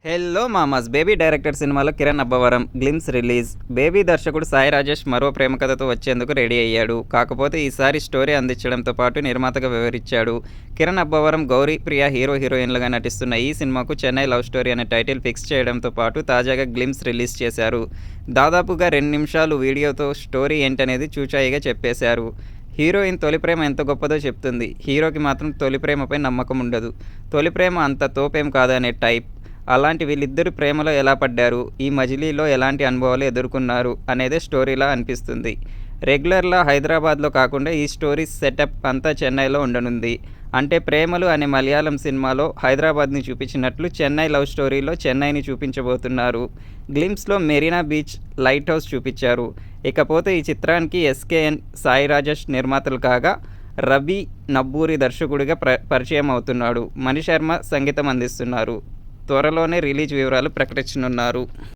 Hello మామాస్ baby director సినిమాలో Kiran Abbavaram glimpse release. Baby దర్శకుడు సాయి రాజేష్ మరో ప్రేమ కథతో వచ్చేందుకు రెడీ అయ్యాడు. కాకపోతే ఈసారి స్టోరీ అందించడంతో పాటు నిర్మాతగా వివరించాడు. కిరణ్ అబ్బవరం, గౌరీ ప్రియ హీరోయిన్లుగా నటిస్తున్న ఈ సినిమాకు చెన్నై లవ్ స్టోరీ అనే టైటిల్ ఫిక్స్ చేయడంతో పాటు తాజాగా గ్లిమ్స్ రిలీజ్ చేశారు. దాదాపుగా 2 నిమిషాలు వీడియోతో స్టోరీ ఏంటనేది చూచాయిగా చెప్పేశారు. హీరోయిన్ తొలి ప్రేమ ఎంత గొప్పదో చెప్తుంది. హీరోకి మాత్రం తొలి ప్రేమపై నమ్మకం ఉండదు. తొలి ప్రేమ అంత తోపేం కాదనే టైప్. అలాంటి వీళ్ళిద్దరు ప్రేమలో ఎలా పడ్డారు, ఈ మజిలీలో ఎలాంటి అనుభవాలు ఎదుర్కొన్నారు అనేదే స్టోరీలా అనిపిస్తుంది. రెగ్యులర్లా హైదరాబాద్లో కాకుండా ఈ స్టోరీ సెటప్ అంతా చెన్నైలో ఉండనుంది. అంటే ప్రేమలు అనే మలయాళం సినిమాలో హైదరాబాద్ని చూపించినట్లు చెన్నై లవ్ స్టోరీలో చెన్నైని చూపించబోతున్నారు. గ్లిమ్స్లో మెరీనా బీచ్, లైట్ హౌస్ చూపించారు. ఇకపోతే ఈ చిత్రానికి ఎస్కేఎన్, సాయి రాజేష్ నిర్మాతలు కాగా రవి నబ్బూరి దర్శకుడిగా పరిచయం అవుతున్నాడు. మణిశర్మ సంగీతం అందిస్తున్నారు. త్వరలోనే రిలీజ్ వివరాలు ప్రకటించనున్నారు.